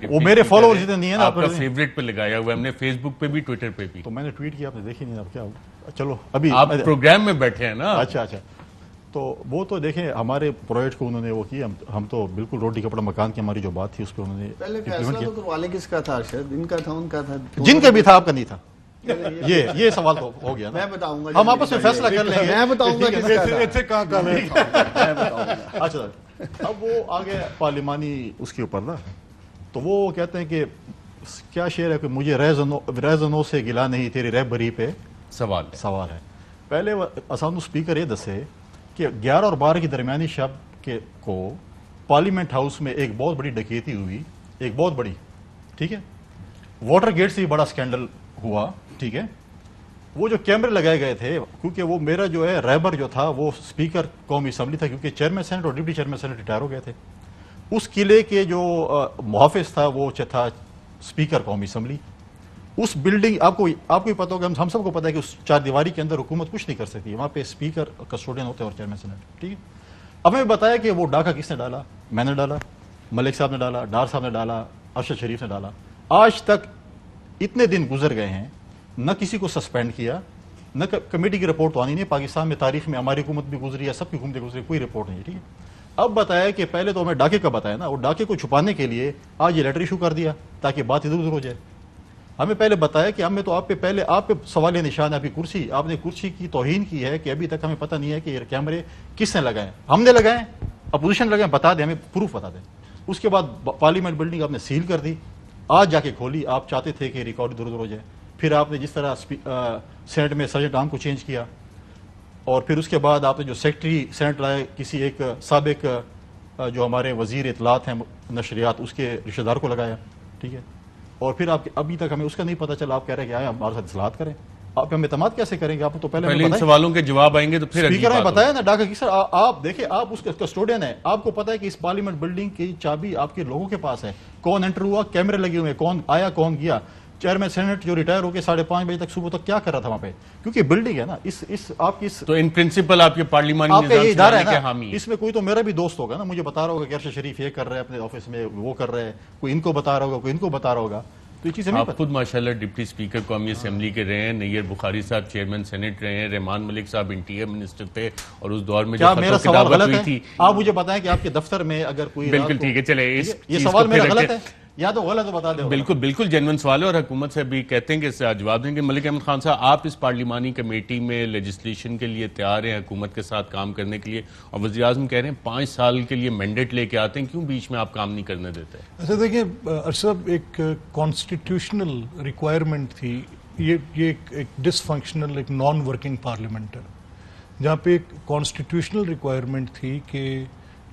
وہ میرے فالوورز اتنے نہیں ہیں نا. آپ کا فیوریٹ پہ لگایا ہوا ہے ہم نے، فیس بک پہ بھی، ٹویٹر پہ بھی. تو میں نے ٹویٹ کیا، آپ نے دیکھی نہیں. اب کیا ہوگا، چلو ابھی آپ پروگرام میں بیٹھے ہیں نا. اچھا تو وہ تو دیکھیں ہمارے پروجیکٹ کو انہوں نے وہ کیا. ہم تو بالکل روٹی کپڑا مکان کی ہماری جو بات تھی اس پہ انہوں نے پہلے فیصلہ تو کروانے کس کا تھا ارشد؟ ان کا تھا، ان کا تھا، جن کا بھی تھا، آپ کا نہیں تھا. یہ سوال تو ہو گیا نا. میں بتاؤں گا، ہم آپس میں فیصلہ کر لیں گے. میں بتاؤں گا کس کا ایتھے کہاں کہاں ہے. اچھا اب وہ آگے پارلیمانی اس کے اوپر نا، تو وہ کہتے ہیں کہ کیا شعر ہے کہ مجھے ریزنوں سے گلا نہیں، تیری رہبری پہ سوال ہے. پہلے اسانو اسپیکر یہ دسے کہ 11 اور 12 کی درمیانی شب کو پارلیمنٹ ہاؤس میں ایک بہت بڑی ڈکیتی ہوئی، ایک بہت بڑی، ٹھیک ہے. واٹر گیٹ سے بھی بڑا سکینڈل ہوا، ٹھیک ہے. وہ جو کیمرے لگائے گئے تھے، کیونکہ وہ میرا جو ہے رہبر جو تھا وہ اسپیکر قومی اسمبلی تھا، کیونکہ چیئرمین سینٹ اور ڈپٹی چیئرمین سینٹ ریٹائر ہو گئے تھے. اس قلعے کے جو محافظ تھا وہ تھا اسپیکر قومی اسمبلی. اس بلڈنگ آپ کو ہی پتہ ہوگا، ہم سب کو پتہ ہے کہ اس 4 دیواری کے اندر حکومت کچھ نہیں کر سکتی. وہاں پہ اسپیکر کسٹوڈین ہوتے ہیں اور چیئرمین سینٹ، ٹھیک ہے. اب ہمیں بتایا کہ وہ ڈاکہ کس نے ڈالا. میں نے ڈالا، ملک صاحب نے ڈالا، ڈار صاحب نے ڈالا، ارشد شریف نے ڈالا. آج تک اتنے دن گزر گئے ہیں، نہ کسی کو سسپینڈ کیا، نہ کمیٹی کی رپورٹ تو آنی نہیں. پاکستان میں تاریخ میں ہماری حکومت بھی گزری ہے، سب کی حکومتیں گزری، کوئی رپورٹ نہیں، ٹھیک ہے. اب بتایا کہ پہلے تو ہمیں ڈاکے کا بتایا نا، وہ ڈاکے کو چھپانے کے لیے آج یہ لیٹر ایشو کر دیا تاکہ بات ادھر ادھر ہو جائے. ہمیں پہلے بتایا کہ ہمیں تو آپ پہ سوال نشان ہے، آپ کی کرسی، آپ نے کرسی کی توہین کی ہے کہ ابھی تک ہمیں پتہ نہیں ہے کہ یہ کیمرے کس نے لگائے. ہم نے لگائے، اپوزیشن لگائے، بتا دیں، ہمیں پروف بتا دیں. اس کے بعد پارلیمنٹ بلڈنگ آپ نے سیل کر دی، آج جا کے کھولی. آپ چاہتے تھے کہ ریکارڈ ادھر ادھر ہو جائے. پھر آپ نے جس طرح سینٹ میں سرجنٹ عام کو چینج کیا، اور پھر اس کے بعد آپ نے جو سیکٹری سینٹ لائے کسی ایک سابق جو ہمارے وزیر اطلاعات ہیں نشریات، اس کے رشتہ دار کو لگایا، ٹھیک ہے. اور پھر آپ ابھی تک ہمیں اس کا نہیں پتہ چلا. آپ کہہ رہے ہیں کہ آئے ہمارے ساتھ اصلاحات کریں. آپ ہمیں اعتماد کیسے کریں گے؟ آپ تو پہلے ان سوالوں کے جواب آئیں گے تو پھر اسپیکر نے بتایا نا ڈاکہ کی. سر آپ دیکھیں، آپ اس کسٹوڈین ہیں، آپ کو پتہ ہے کہ اس پارلیمنٹ بلڈنگ کی چابی آپ کے لوگوں کے پاس ہے. کون انٹر ہوا، کیمرے لگے ہوئے، کون آیا کون گیا. چیئرمین سینٹ جو ریٹائر ہو کے 5:30 بجے تک صبح تک کیا کر رہا تھا وہاں پہ، کیونکہ بلڈنگ ہے نا. آپ کی تو ان پرنسپل آپ کے پارلیمانی نظام ادارہ کے حامی ہیں. اس میں کوئی تو میرا بھی دوست ہوگا نا، مجھے بتا رہا ہوگا کہ ارشد شریف یہ کر رہے ہیں اپنے آفس میں، وہ کر رہے ہیں، کوئی ان کو بتا رہا ہوگا، کوئی ان کو بتا رہا ہوگا. تو یہ چیزیں نہیں آپ خود ماشاءاللہ ڈپٹی اسپیکر قومی اسمبلی کے رہے ہیں, نیر بخاری صاحب چیئرمین سینٹ رہے ہیں, رحمان ملک صاحب انٹیریئر منسٹر تھے, اور اس دور میں جو کیا میرا سوال غلط تھی, ہے؟ آپ مجھے بتائیں کہ آپ کے دفتر میں اگر کوئی بالکل ٹھیک ہے, چلے یہ سوال میرا غلط ہے یا تو غلط ہے بتا دیں. بالکل بالکل جینوئن سوال ہے, اور حکومت سے بھی کہتے ہیں کہ اس سے جواب دیں گے. ملک احمد خان صاحب, آپ اس پارلیمانی کمیٹی میں لیجسلیشن کے لیے تیار ہیں حکومت کے ساتھ کام کرنے کے لیے, اور وزیر اعظم کہہ رہے ہیں 5 سال کے لیے مینڈیٹ لے کے آتے ہیں, کیوں بیچ میں آپ کام نہیں کرنے دیتے؟ ایسا دیکھیں ارشد, ایک کانسٹیٹیوشنل ریکوائرمنٹ تھی, یہ ایک ڈس فنکشنل ایک نان ورکنگ پارلیمنٹ ہے, جہاں پہ ایک کانسٹیٹیوشنل ریکوائرمنٹ تھی کہ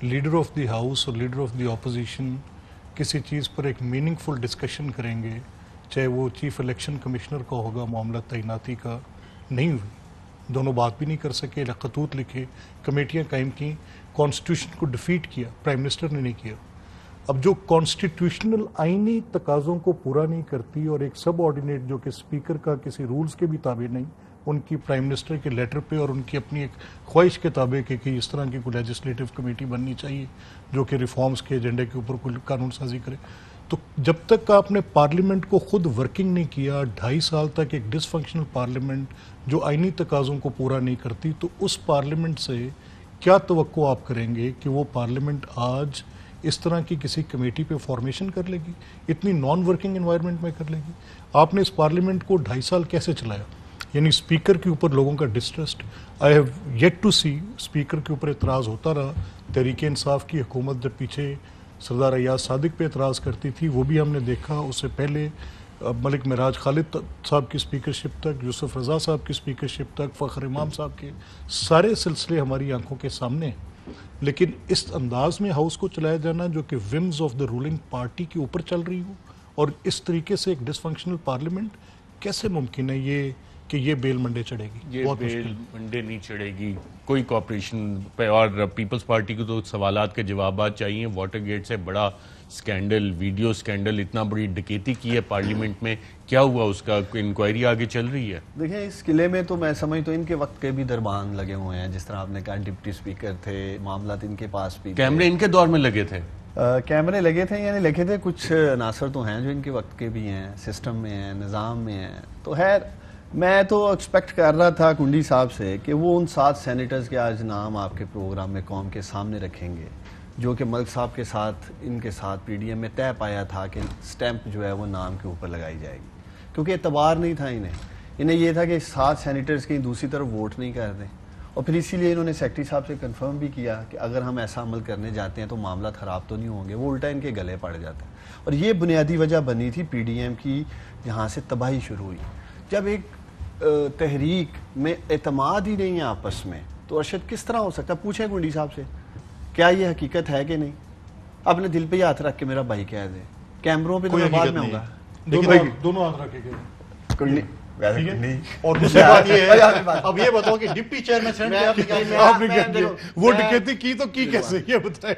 لیڈر آف دی ہاؤس اور لیڈر آف دی اپوزیشن کسی چیز پر ایک میننگ فل ڈسکشن کریں گے, چاہے وہ چیف الیکشن کمشنر کا ہوگا معاملہ تعیناتی کا. نہیں ہوئی, دونوں بات بھی نہیں کر سکے, خطوط لکھے, کمیٹیاں قائم کیں, کانسٹیٹیوشن کو ڈیفیٹ کیا, پرائم منسٹر نے نہیں کیا. اب جو کانسٹیٹیوشنل آئینی تقاضوں کو پورا نہیں کرتی, اور ایک سب آرڈینیٹ جو کہ اسپیکر کا کسی رولز کے بھی تابع نہیں, ان کی پرائم منسٹر کے لیٹر پہ اور ان کی اپنی ایک خواہش کے تابع کہ اس طرح کی کوئی لیجسلیٹو کمیٹی بننی چاہیے جو کہ ریفارمز کے ایجنڈے کے اوپر کوئی قانون سازی کرے. تو جب تک آپ نے پارلیمنٹ کو خود ورکنگ نہیں کیا, 2.5 سال تک ایک ڈس فنکشنل پارلیمنٹ جو آئینی تقاضوں کو پورا نہیں کرتی, تو اس پارلیمنٹ سے کیا توقع آپ کریں گے کہ وہ پارلیمنٹ آج اس طرح کی کسی کمیٹی پہ فارمیشن کر لے گی, اتنی نان ورکنگ انوائرمنٹ میں کر لے گی؟ آپ نے اس پارلیمنٹ کو 2.5 سال کیسے چلایا؟ یعنی اسپیکر کے اوپر لوگوں کا distrust, I have yet to see speaker کے اوپر اعتراض ہوتا رہا. تحریک انصاف کی حکومت جب پیچھے سردار ایاز صادق پہ اعتراض کرتی تھی, وہ بھی ہم نے دیکھا. اس سے پہلے ملک معراج خالد صاحب کی اسپیکرشپ تک, یوسف رضا صاحب کی اسپیکرشپ تک, فخر امام صاحب کے سارے سلسلے ہماری آنکھوں کے سامنے ہیں. لیکن اس انداز میں ہاؤس کو چلایا جانا جو کہ whims of the ruling party کے اوپر چل رہی ہو, اور اس طریقے سے ایک ڈس فنکشنل پارلیمنٹ کیسے ممکن ہے یہ کہ یہ بیل منڈے چڑھے گی؟ یہ بیل منڈے نہیں چڑھے گی کوئی کوآپریشن پہ. اور پیپلز پارٹی کو تو سوالات کے جوابات چاہیے. واٹر گیٹ سے بڑا سکینڈل, ویڈیو سکینڈل, اتنا بڑی ڈکیتی کی ہے پارلیمنٹ میں, کیا ہوا اس کا؟ انکوائری آگے چل رہی ہے. دیکھیں اس قلعے میں تو میں سمجھتا ہوں ان کے وقت کے بھی دربان لگے ہوئے ہیں, جس طرح آپ نے کہا ڈپٹی اسپیکر تھے, معاملات ان کے پاس بھی, کیمرے ان کے دور میں لگے تھے, کیمرے لگے تھے, یعنی لگے تھے. کچھ عناصر تو ہیں جو ان کے وقت کے بھی ہیں, سسٹم میں ہیں, نظام میں ہیں. تو خیر میں تو ایکسپیکٹ کر رہا تھا کنڈی صاحب سے کہ وہ ان 7 سینیٹرز کے آج نام آپ کے پروگرام میں قوم کے سامنے رکھیں گے, جو کہ ملک صاحب کے ساتھ ان کے ساتھ پی ڈی ایم میں طے پایا تھا کہ سٹیمپ جو ہے وہ نام کے اوپر لگائی جائے گی, کیونکہ اعتبار نہیں تھا انہیں یہ تھا کہ 7 سینیٹرز کہیں دوسری طرف ووٹ نہیں کر دیں. اور پھر اسی لیے انہوں نے سیکرٹری صاحب سے کنفرم بھی کیا کہ اگر ہم ایسا عمل کرنے جاتے ہیں تو معاملہ خراب تو نہیں ہوں گے, وہ الٹا ان کے گلے پڑ جاتا ہے. اور یہ بنیادی وجہ بنی تھی پی ڈی ایم کی, جہاں سے تباہی شروع ہوئی. جب ایک تحریک میں اعتماد ہی نہیں ہے آپس میں, تو ارشد کس طرح ہو سکتا ہے؟ پوچھیں کنڈی صاحب سے, کیا یہ حقیقت ہے کہ نہیں؟ اپنے دل پہ ہی ہاتھ رکھ کے میرا بھائی کہہ دے, کیمروں پہ تو میں بعد میں ہوں گا. دونوں ہاتھ رکھے گئے. اور دوسری بات یہ ہے, اب یہ بتاؤ کہ ڈپٹی چیئرمین سینٹ آپ نے کیا کیا, وہ ڈکیتی کی تو کی کیسے, یہ بتائیں.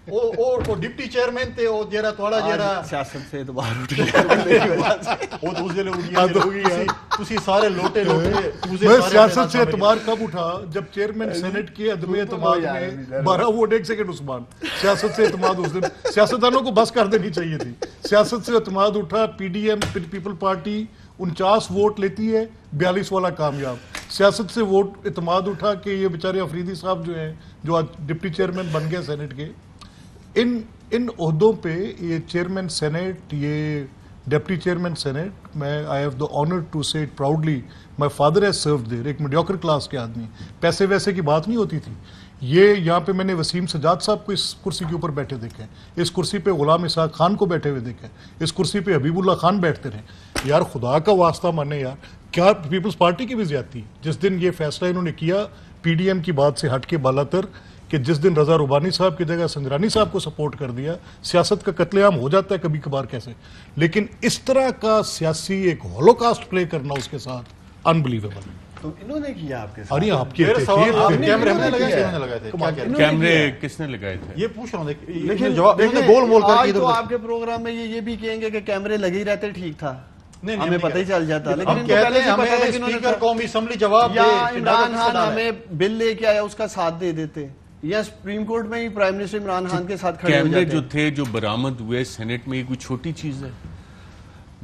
وہ ڈپٹی چیئرمین تھے, وہ جیرا تھوڑا جیرا سیاست سے اعتبار اٹھ گیا. وہ دوسرے تسی سارے لوٹے میں سیاست سے اعتبار کب اٹھا؟ جب چیئرمین سینٹ کے عدم اعتماد میں 12 ووٹ 1 سیکنڈ عثمان, سیاست سے اعتماد اس دن سیاستدانوں کو بس کر دینی چاہیے تھی. سیاست سے اعتماد اٹھا, P D M people party 49 vote لیتی ہے, 42 والا کامیاب. سیاست سے ووٹ اعتماد اٹھا کہ یہ بیچارے افریدی صاحب جو ہیں, جو آج ڈپٹی چیئرمین بن گئے سینٹ کے, ان عہدوں پہ یہ چیئرمین سینٹ, یہ ڈپٹی چیئرمین سینٹ, میں I have the honour to say it proudly, my father has served there. ایک میڈیوکر کلاس کے آدمی, پیسے ویسے کی بات نہیں ہوتی تھی. یہ یہاں پہ میں نے وسیم سجاد صاحب کو اس کرسی کے اوپر بیٹھے دیکھے, اس کرسی پہ غلام اسحاق خان کو بیٹھے ہوئے دیکھے, اس کرسی پہ حبیب اللہ خان بیٹھتے رہے. یار خدا کا واسطہ مانے یار, کیا پیپلز پارٹی کی بھی زیادتی. جس دن یہ فیصلہ انہوں نے کیا پی ڈی ایم کی بات سے ہٹ کے بالا تر, کہ جس دن رضا ربانی صاحب کی جگہ سنجرانی صاحب کو سپورٹ کر دیا, سیاست کا قتل عام ہو جاتا ہے کبھی کبھار کیسے, لیکن اس طرح کا سیاسی ایک ہولوکاسٹ پلے کرنا اس کے ساتھ انبلیویبل. تو انہوں نے کیا آپ کے ساتھ؟ ارے آپ کے کیمرے کس نے لگائے تھے یہ پوچھ رہا ہوں. لیکن گول مول کر تو آپ کے پروگرام میں یہ بھی کہیں گے کہ کیمرے لگے ہی رہتے ٹھیک تھا, ہمیں پتہ ہی چل جاتا. لیکن ہم کہتے ہیں ہمیں اسپیکر قومی اسمبلی جواب دے, یا عمران خان ہمیں بل لے کے آیا اس کا ساتھ دے دیتے, یا سپریم کورٹ میں ہی پرائم منسٹر عمران خان کے ساتھ کھڑے ہو جاتے. کیمرے جو تھے جو برآمد ہوئے سینٹ میں, یہ کوئی چھوٹی چیز ہے؟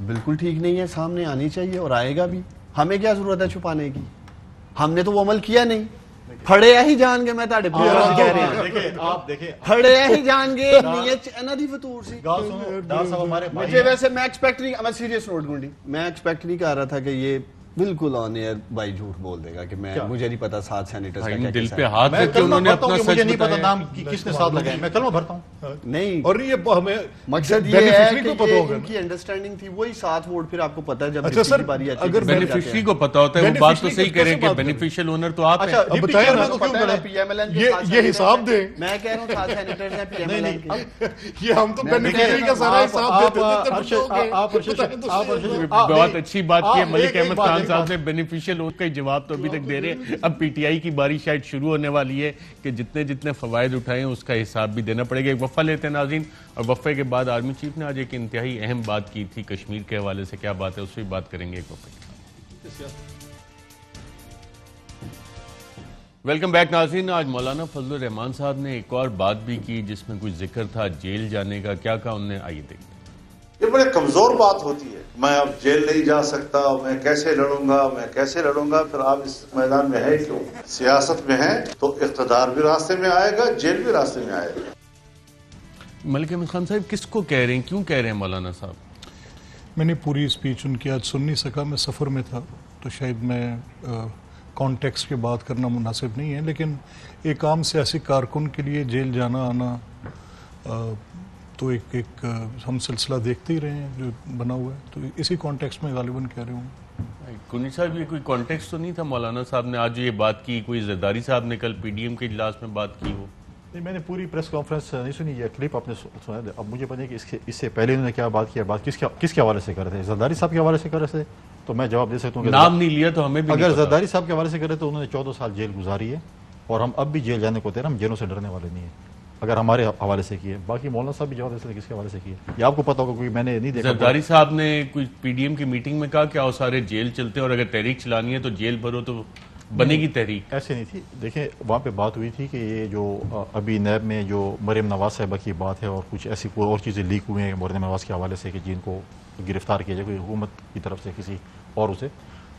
بالکل ٹھیک نہیں ہے, سامنے آنی چاہیے اور آئے گا بھی. ہمیں کیا ضرورت ہے چھپانے کی, ہم نے تو وہ عمل کیا نہیں. پھڑے ہی جان گے, میں تاڑے پروگرام کہہ رہے ہیں, دیکھیں آپ دیکھیں پھڑے ہی جان گے نیت انہاں دی فطور سی. گال سنو ڈار صاحب ہمارے بھائی مجھے ویسے میں ایکسپیکٹ نہیں, میں سیریس نوٹ گنڈی, میں ایکسپیکٹ نہیں کر رہا تھا کہ یہ بالکل آن ایئر بھائی جھوٹ بول دے گا کہ میں مجھے نہیں پتا 7 سینیٹرز کا کیا دل کیسا پہ ہے. ہاتھ میں رکھ کے کلمہ انہوں نے پڑھتا ہوں اپنا کہ مجھے سچ نہیں پتا بتایا. نام کس نے ساتھ لگائے, میں کلمہ بھرتا ہوں. نہیں, اور یہ ہمیں مقصد یہ ہے beneficiary کو کہ پتہ یہ ہوگا ان کی انڈرسٹینڈنگ تھی, وہی 7 ووٹ پھر آپ کو پتا ہے جب اچھا سر, کی باری آتی ہے اگر بینیفیشری کو پتا ہوتا ہے, وہ بات تو Beneficiary صحیح کس کہہ رہے ہیں سے کہ بات کریں؟ بینیفیشل اونر تو آپ ہیں. اچھا اب بتائیں نا, پتہ ہے نا پی ایم ایل این کے 7 یہ حساب دیں. میں کہہ رہا ہوں 7 سینیٹرز ہیں پی ایم ایل این کے. یہ ہم تو بینیفیشری کا سارا حساب دیتے تھے. بہت اچھی بات کی ہے ملک احمد خان صاحب نے, بینیفیشل اونر کا جواب تو ابھی تک دے رہے ہیں. اب پی ٹی آئی کی باری شاید شروع ہونے والی ہے کہ جتنے فوائد اٹھائیں اس کا حساب بھی دینا پڑے گا. ایک وقفہ لیتے ہیں ناظرین, اور وقفے کے بعد آرمی چیف نے آج ایک انتہائی اہم بات کی تھی کشمیر کے حوالے سے, کیا بات ہے اس پہ بات کریں گے ایک وقفے کے بعد. ویلکم بیک ناظرین. آج مولانا فضل الرحمان صاحب نے ایک اور بات بھی کی جس میں کچھ ذکر تھا جیل جانے کا. کیا کہا انہوں نے, آئیے دیکھتے ہیں. یہ بڑے کمزور بات ہوتی ہے, میں اب جیل نہیں جا سکتا, میں کیسے لڑوں گا, پھر آپ اس میدان میں ہے کیوں؟ سیاست میں ہے تو اقتدار بھی راستے میں آئے گا, جیل بھی راستے میں آئے گا. ملک احمد خان صاحب کس کو کہہ رہے ہیں, کیوں کہہ رہے ہیں مولانا صاحب؟ میں نے پوری اسپیچ ان کی آج سن نہیں سکا, میں سفر میں تھا تو شاید میں کانٹیکسٹ کی بات کرنا مناسب نہیں ہے, لیکن ایک عام سیاسی کارکن کے لیے جیل جانا آنا تو ایک ہم سلسلہ دیکھتے ہی رہے ہیں جو بنا ہوا ہے, تو اسی کانٹیکسٹ میں غالباً کہہ رہے ہوں. کنی صاحب یہ کوئی کانٹیکسٹ تو نہیں تھا مولانا صاحب نے آج یہ بات کی, کوئی زرداری صاحب نے کل پی ڈی ایم کے اجلاس میں بات کی ہو؟ نہیں, میں نے پوری پریس کانفرنس نہیں سنی, یہ کلپ آپ نے سنا. اب مجھے پتہ ہے کہ اس سے پہلے انہوں نے کیا بات کیا, بات کس کے حوالے سے کر رہے تھے, زرداری صاحب کے حوالے سے کر رہے تھے, تو میں جواب دے سکتا ہوں کہ نام نہیں لیا تو ہمیں بھی اگر زرداری صاحب کے حوالے سے کر رہے تو انہوں نے 14 سال جیل گزاری ہے, اور ہم اب بھی جیل جانے کو تیار, ہم جیلوں سے ڈرنے والے نہیں ہیں اگر ہمارے حوالے سے کیے. باقی مولانا صاحب بھی جواب دے سکتے کس کے حوالے سے کیے, یہ آپ کو پتا ہوگا, کوئی میں نے نہیں دیکھا. زرداری صاحب نے کوئی پی ڈی ایم کی میٹنگ میں کہا کہ آؤ سارے جیل چلتے ہیں, اور اگر تحریک چلانی ہے تو جیل بھرو تو بنے گی تحریک. ایسے نہیں تھی. دیکھیں وہاں پہ بات ہوئی تھی کہ یہ جو ابھی نیب میں جو مریم نواز صاحبہ کی بات ہے, اور کچھ ایسی کوئی اور چیزیں لیک ہوئی ہیں مریم نواز کے حوالے سے کہ جن کو گرفتار کیا جائے کوئی حکومت کی طرف سے کسی اور اسے,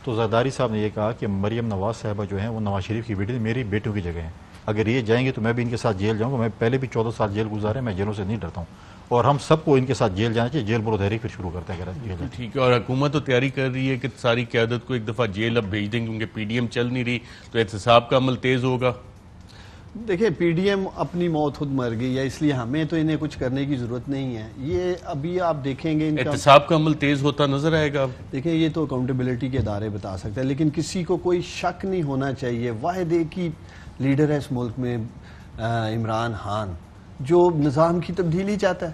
تو زرداری صاحب نے یہ کہا کہ مریم نواز صاحبہ جو ہیں وہ نواز شریف کی بیٹی میری بیٹیوں کی جگہ ہیں, اگر یہ جائیں گے تو میں بھی ان کے ساتھ جیل جاؤں گا. میں پہلے بھی 14 سال جیل گزارے, میں جیلوں سے نہیں ڈرتا ہوں, اور ہم سب کو ان کے ساتھ جیل جانا چاہیے. جیل برو تحریک پھر شروع کرتے ہیں. ٹھیک ہے, اور حکومت تو تیاری کر رہی ہے کہ ساری قیادت کو ایک دفعہ جیل اب بھیج دیں گے, کیونکہ پی ڈی ایم چل نہیں رہی, تو احتساب کا عمل تیز ہوگا. دیکھیں پی ڈی ایم اپنی موت خود مر گئی ہے, اس لیے ہمیں تو انہیں کچھ کرنے کی ضرورت نہیں ہے. یہ ابھی آپ دیکھیں گے احتساب کا عمل تیز ہوتا نظر آئے گا. دیکھیں یہ تو اکاؤنٹیبلٹی کے ادارے بتا سکتے ہیں, لیکن کسی کو کوئی شک نہیں ہونا چاہیے. واحد ایک ہی لیڈر ہے اس ملک میں عمران خان, جو نظام کی تبدیلی چاہتا ہے.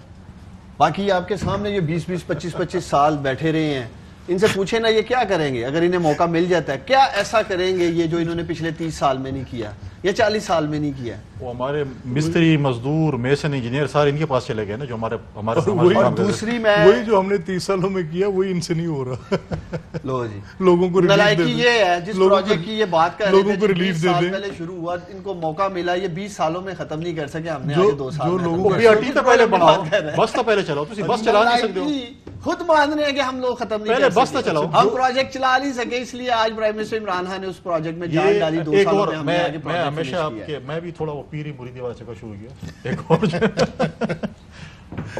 باقی آپ کے سامنے یہ 20-25 سال بیٹھے رہے ہیں, ان سے پوچھیں نا یہ کیا کریں گے اگر انہیں موقع مل جاتا ہے, کیا ایسا کریں گے یہ جو انہوں نے پچھلے 30 سال میں نہیں کیا یا 40 سال میں نہیں کیا. وہ ہمارے مستری, مزدور, میسن, انجینئر سارے ان کے پاس چلے گئے نا, جو ہمارے دوسری میں وہی جو ہم نے 30 سالوں میں کیا وہی ان سے نہیں ہو رہا. لو جی, لوگوں کو نلائکی یہ ہے جس پروجیکٹ کی یہ بات کر رہے تھے 20 سال پہلے شروع ہوا, ان کو موقع ملا, یہ 20 سالوں میں ختم نہیں کر سکے, ہم نے آگے 2 سال لوگوں پی آر ٹی تو پہلے بناؤ, بس تو پہلے چلاؤ, تسی بس چلا نہیں سکتے ہو, خود مان رہے ہیں کہ ہم لوگ ختم نہیں پہلے کر بس نہ چلاؤ, ہم پروجیکٹ چلا نہیں سکے, اس لیے آج پرائم منسٹر عمران خان نے اس پروجیکٹ میں جان ڈالی. 2 سالوں میں ہم نے آگے میں ہمیشہ آپ کے, میں بھی تھوڑا وہ پیری مریدی والا چکر شروع کیا. ایک اور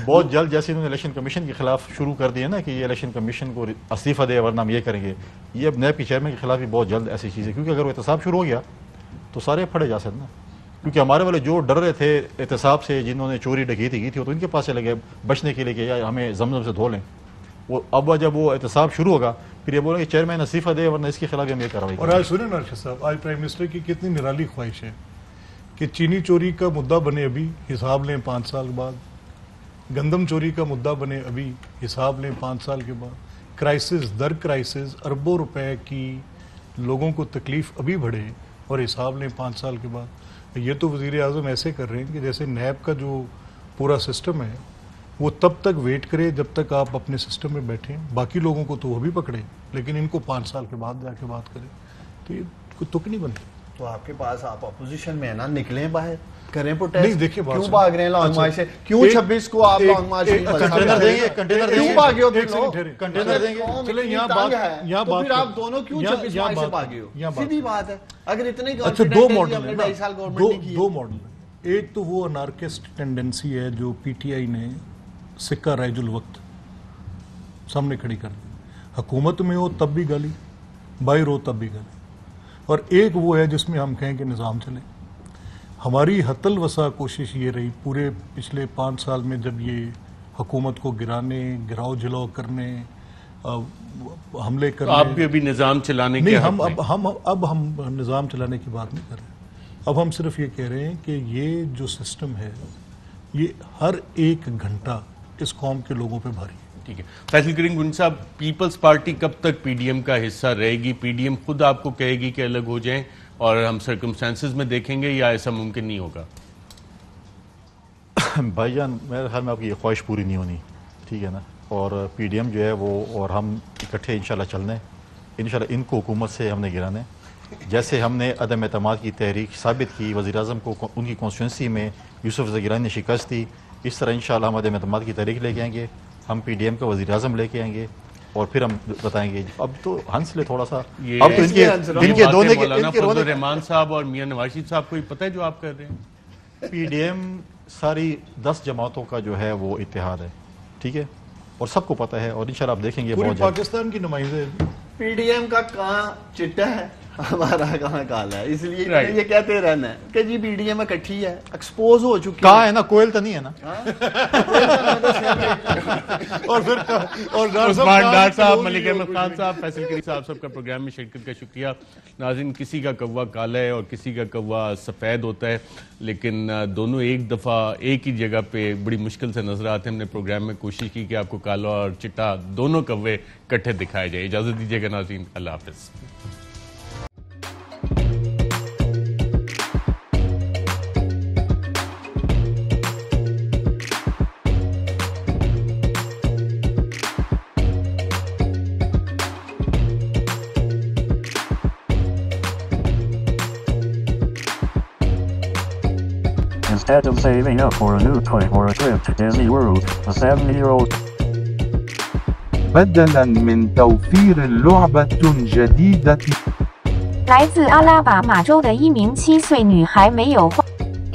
بہت جلد جیسے انہوں نے الیکشن کمیشن کے خلاف شروع کر دیا نا کہ یہ الیکشن کمیشن کو استعفیٰ دے ورنہ ہم یہ کریں گے, یہ اب نیب کے چیئرمین کے خلاف بھی بہت جلد ایسی چیز ہے, کیونکہ اگر وہ احتساب شروع ہو گیا تو سارے پھڑے جا سکتے نا. کیونکہ ہمارے والے جو ڈر رہے تھے احتساب سے, جنہوں نے چوری ڈکیتی کی تھی, تو ان کے پاس چلے گئے بچنے کے لیے کہ یا ہمیں زمزم سے دھو لیں. وہ اب جب وہ احتساب شروع ہوگا پھر یہ بولیں کہ چیئرمین استعفیٰ دے ورنہ اس کے خلاف ہم یہ کارروائی کریں. اور آج سنیں نا ارشد صاحب, آج پرائم منسٹر کی کتنی نرالی خواہش ہے کہ چینی چوری کا مدعا بنے, ابھی حساب لیں 5 سال بعد. گندم چوری کا مدعا بنے, ابھی حساب لیں 5 سال کے بعد. کرائسس در کرائسس اربوں روپے کی لوگوں کو تکلیف ابھی بڑھے اور حساب لیں 5 سال کے بعد. یہ تو وزیر اعظم ایسے کر رہے ہیں کہ جیسے نیب کا جو پورا سسٹم ہے وہ تب تک ویٹ کرے جب تک آپ اپنے سسٹم میں بیٹھیں, باقی لوگوں کو تو وہ بھی پکڑے, لیکن ان کو 5 سال کے بعد جا کے بات کریں. تو یہ کوئی تک نہیں بنتی. تو آپ کے پاس آپ اپوزیشن میں ہیں نا, نکلیں باہر کریں نہیں پروٹیسٹ. دیکھیے کیوں بھاگ رہے ہیں لانگ مارچ سے؟ کیوں 26 کو آپ لانگ مارچ کنٹینر دیں گے, کنٹینر دیں کیوں گے, بھاگے ہو؟ کنٹینر دیں گے. چلیں یہاں بات تو پھر آپ دونوں کیوں 26 مارچ سے بھاگے ہو؟ سیدھی بات ہے. اگر اتنے اچھا دو کانفیڈنٹ ماڈل ہیں ہیں 2.5 سال نا, گورنمنٹ نے کی. دو ماڈل ہیں. ایک تو وہ انارکسٹ ٹینڈنسی ہے جو پی ٹی آئی نے سکہ رائج الوقت سامنے کھڑی کر دی. حکومت میں ہو تب بھی گالی, باہر ہو تب بھی گالی. اور ایک وہ ہے جس میں ہم کہیں کہ نظام چلے. ہماری حت الوسع کوشش یہ رہی پورے پچھلے 5 سال میں, جب یہ حکومت کو گرانے, گراؤ جلاؤ کرنے, حملے کرنے. آپ بھی ابھی نظام چلانے کے نہیں, ہم نظام چلانے کی بات نہیں کر رہے. اب ہم صرف یہ کہہ رہے ہیں کہ یہ جو سسٹم ہے یہ ہر ایک گھنٹہ اس قوم کے لوگوں پہ بھاری ہے. ٹھیک ہے. فیصل کریم گنج صاحب, پیپلز پارٹی کب تک پی ڈی ایم کا حصہ رہے گی؟ پی ڈی ایم خود آپ کو کہے گی کہ الگ ہو جائیں اور ہم سرکمسٹانسز میں دیکھیں گے, یا ایسا ممکن نہیں ہوگا؟ بھائی جان میرے خیال میں آپ کی یہ خواہش پوری نہیں ہونی, ٹھیک ہے نا. اور پی ڈی ایم جو ہے وہ اور ہم اکٹھے انشاءاللہ چلنے, انشاءاللہ ان کو حکومت سے ہم نے گرانے. جیسے ہم نے عدم اعتماد کی تحریک ثابت کی, وزیر اعظم کو ان کی کانسٹیٹوئنسی میں یوسف زگیرانی نے شکست دی, اس طرح انشاءاللہ ہم عدم اعتماد کی تحریک لے کے آئیں گے, ہم پی ڈی ایم کا وزیر اعظم لے کے آئیں گے, اور پھر ہم بتائیں گے. اب تو ہنس لے تھوڑا سا, اب تو ان کے دونے کے فضل الرحمان صاحب اور میاں نواز شریف صاحب کو ہی پتہ ہے جو آپ کر رہے ہیں. پی ڈی ایم ساری 10 جماعتوں کا جو ہے وہ اتحاد ہے, ٹھیک ہے, اور سب کو پتہ ہے, اور انشاءاللہ آپ دیکھیں گے پوری بہت جلد. پاکستان کی نمائندے پی ڈی ایم کا کہاں چٹا ہے, ہمارا کہاں کالا ہے. اس لیے یہ کہتے رہنا ہے کہ جی پی ڈی ایم اکٹھی ہے, ایکسپوز ہو چکی کہاں ہے نا, کوئل تو نہیں ہے نا. اور پھر عثمان ڈار صاحب, ملک احمد خان صاحب, فیصل کریم صاحب, سب کا پروگرام میں شرکت کا شکریہ. ناظرین, کسی کا کوا کالا ہے اور کسی کا کوا سفید ہوتا ہے, لیکن دونوں ایک دفعہ ایک ہی جگہ پہ بڑی مشکل سے نظر آتے ہیں. ہم نے پروگرام میں کوشش کی کہ آپ کو کالا اور چٹا دونوں کوے کٹھے دکھائے جائے. اجازت دیجیے گا ناظرین, اللہ حافظ. Instead of saving up for a new toy or a trip to Disney World, a 7-year-old بدلاً من توفير لعبة جديدة 来自阿拉巴马州的一名7岁女孩没有花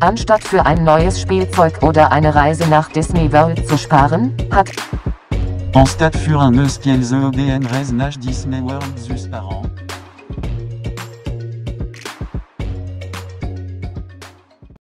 Anstatt für ein neues Spielzeug oder eine Reise nach Disney World zu sparen, hat En stade für un eus qu'elles EDN Reise nach Disney World zus parents